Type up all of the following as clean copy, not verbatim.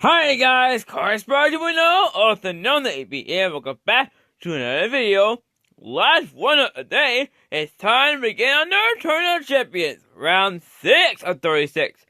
Hi guys, Cars2.0, also known as ABM. Welcome back to another video. Last one of the day, it's time to begin on our Tournament Champions, round 6 of 36.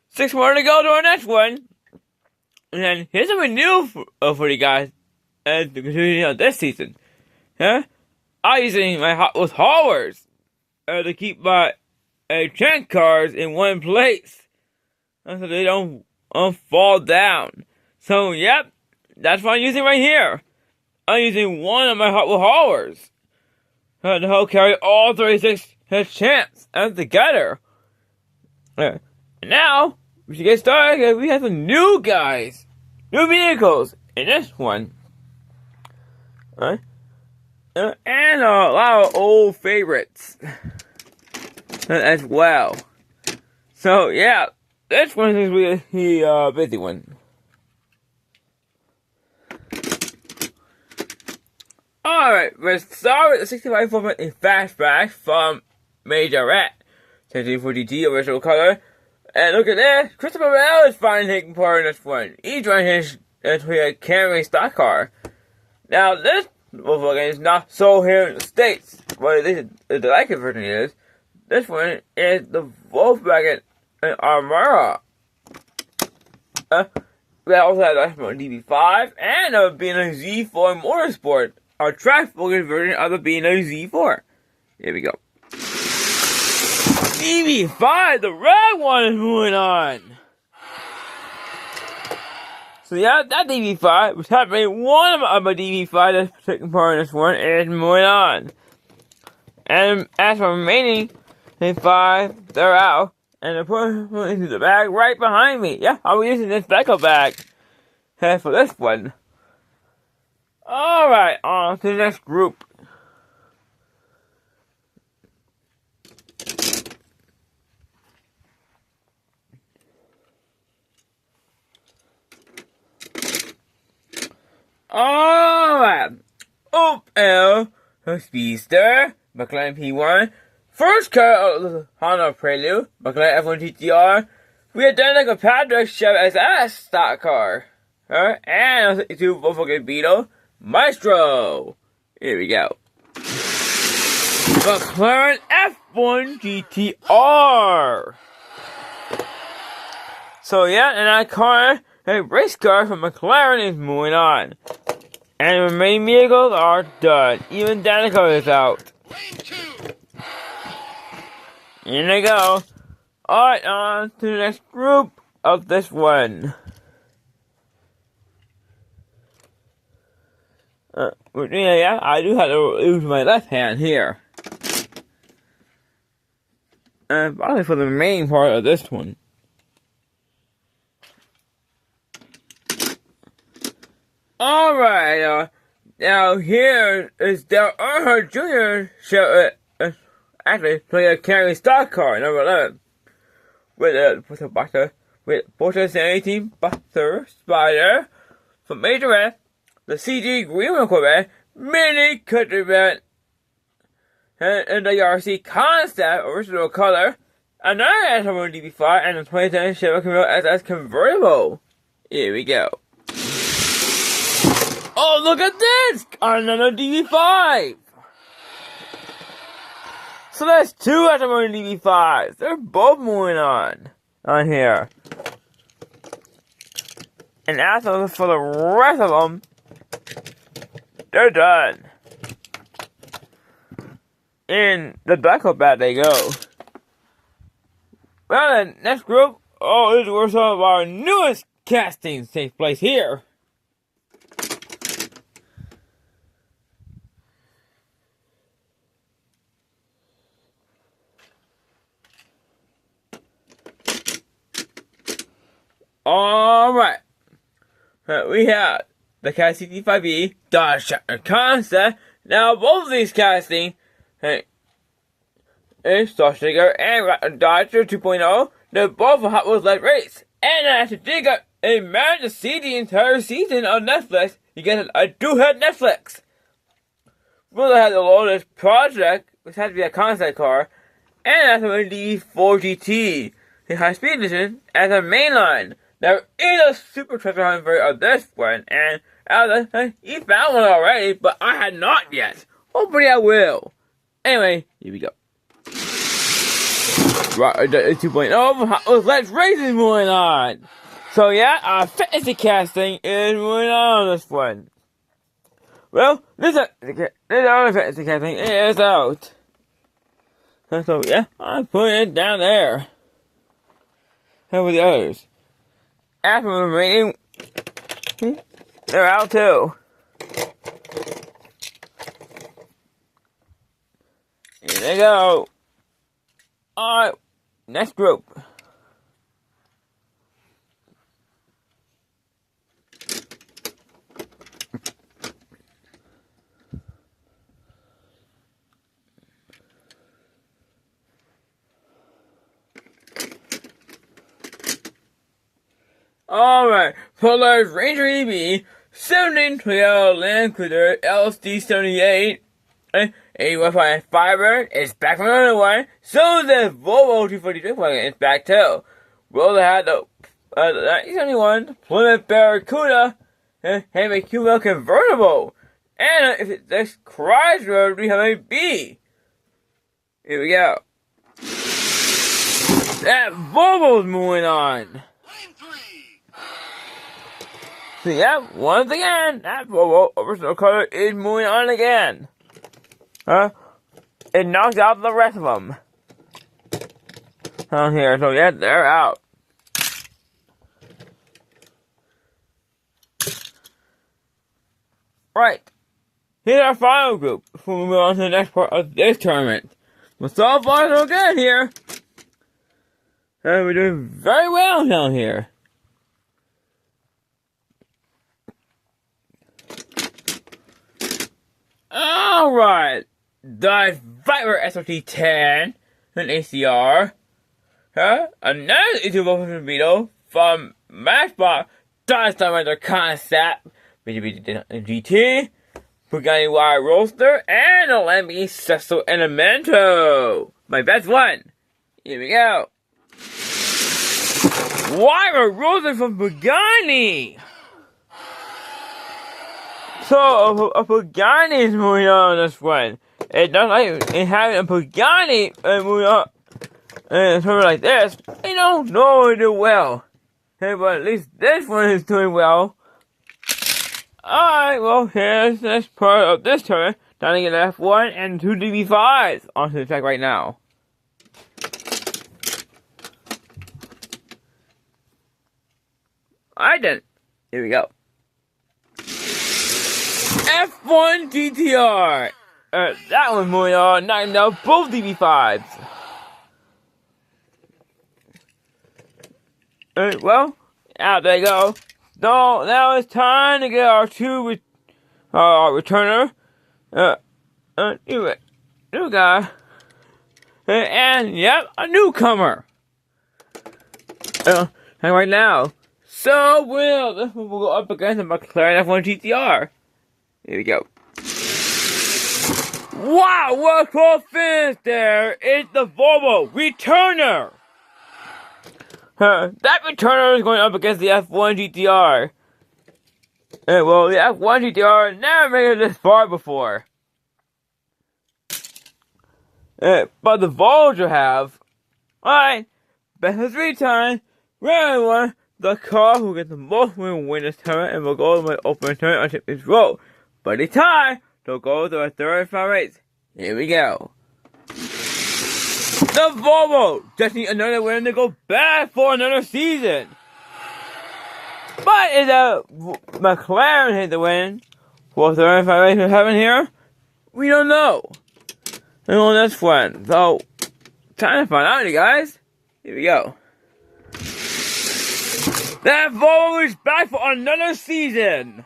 6 more to go to our next one. And then here's something new for you guys as the continuing of this season. I'm using my Hot Wheels haulers to keep my tank cars in one place, so they don't fall down. So, yep, that's what I'm using right here. I'm using one of my Hot Wheel haulers to help carry all 36 champs together. Now, we should get started. We have some new guys, new vehicles in this one. And a lot of old favorites as well. So, yeah. This one is really a busy one. Alright, let's start with the 65 format in Fastback from Majorette. 1740G original color. And look at this, Christopher Bell is finally taking part in this one. He's running his Camry stock car. Now, this Volkswagen is not sold here in the States, but the Leica version is. This one is the Volkswagen Armada. We also have the DB5 and a Beano Z4 Motorsport, our track focused version of the Beano Z4. Here we go. DB5, the red one is moving on. So yeah, that DB5 was happening. One of my DB5 that's taking part in this one is moving on. And as for remaining 5, they're out. And they're putting into the bag right behind me. Yeah, I'll be using this backup bag for this one. Alright, on to the next group. Alright. Opel, Speedster, McLaren P1. First car of the Honda Prelude, McLaren F1 GTR. We had done like a Patrick Chevy SS stock car. And a 2 Volkswagen Beetle Maestro. Here we go. McLaren F1 GTR. So yeah, and that car, a race car from McLaren is moving on. And the remaining vehicles are done. Even Danica is out. Here they go. Alright, on to the next group of this one. Yeah, I do have to use my left hand here. Probably for the main part of this one. Alright, now here is Dale Earnhardt Jr. show actually play a Camry stock car, number 11. With a Porsche 718 Buster Spider from Majorette, the CG Green Corvette, Mini Countryman, and the RC Concept original color, another S1 DB5, and the 2010 Chevy Camaro SS convertible. Here we go. Oh, look at this! Another DB5! So that's 2 S1 DB5s. They're both moving on here. And as for the rest of them, they're done. In the backup bag they go. Well then, next group. Oh, this is where some of our newest castings take place here. Alright. We have the Cat CT5E, Dodge Challenger Concept. Now, both of these castings is Dodge and Dodger 2.0. They're both a Hot Wheels Light Race. And I actually did get a man to see the entire season on Netflix. You guys, I do have Netflix. We'll have the Lotus Project, which has to be a concept car. And that's the D4 GT, the high speed edition, as a mainline. there is a super treasure hunt version of this one, and he found one already, but I had not yet. Hopefully I will. Anyway, here we go. Right, 2.0, Let's Race is moving on. So yeah, fantasy casting is moving on this one. Well, this other fantasy casting is out. So yeah, I'm putting it down there. How with the others? After the remaining, they're out too. Here they go. Alright, next group. Alright, so there's Ranger EB, 1712 Land Cruiser LSD78, a Wi-Fi Firebird is back from another one, so the Volvo 242 plugin is back too. We also had the 1971 Plymouth Barracuda, a Cuba convertible, and if it's this Chrysler, we have a B. Here we go. That Volvo's moving on. So yeah, once again, that Volvo original color is moving on again. It knocks out the rest of them. Down here, so yeah, they're out. Right. Here's our final group before we move on to the next part of this tournament. But so far, so good here. We're doing very well down here. Alright, the Viper SRT-10, an ACR, another E2 Vito from Matchbox, Dynamite Concept, GT, Bugatti Wire Roadster, and a Lamborghini Sesto Elemento. My best one. Here we go. Wire Roadster from Bugatti. So, a Pagani is moving on this one. It doesn't like having a Pagani moving on and something like this. They don't normally do well. Hey, but at least this one is doing well. Alright, well, here's the next part of this turn. Time to get F1 and 2 DB5s onto the track right now. Alright then, here we go. F1 GTR. That one moving on, knocking out both DB5s. Well, out they go. So now it's time to get our returner. New guy. And yep, a newcomer. And right now. So this one will go up against the McLaren F1 GTR. Here we go. Wow, what a cool finish there! It's the Volvo Returner! That Returner is going up against the F1 GTR. Well, the F1 GTR never made it this far before. But the Volvo have. Alright, best of 3 times. Round 1, the car who gets the most win this tournament and will go to my open tournament on Champions Road. But the tie, they'll go to a third and final race. Here we go. The Volvo just need another win to go back for another season. But is McLaren hit the win for third and final race we're having here? We don't know. And on this one, so time to find out, you guys. Here we go. That Volvo is back for another season.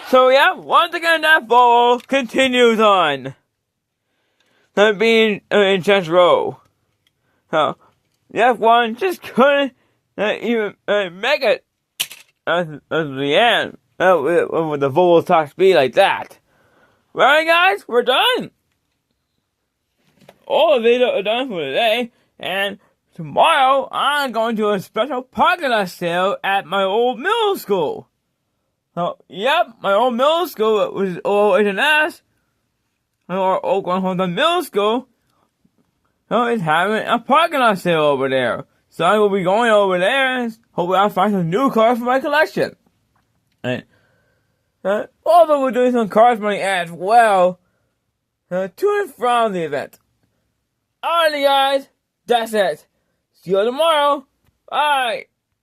So yeah, once again that Volvo continues on. That being in Chance Row. The F1 just couldn't even make it at the end with the Volvo top speed like that. Right guys, we're done. All the videos are done for today. And tomorrow I'm going to a special parking lot sale at my old middle school. So, yep, my old middle school was always an ass. Or Oklahoma Middle School. So it's having a parking lot sale over there. So I will be going over there and hopefully I'll find some new cars for my collection. And also we're doing some cars money as well. To and from the event. Alrighty guys, that's it. See you tomorrow. Bye.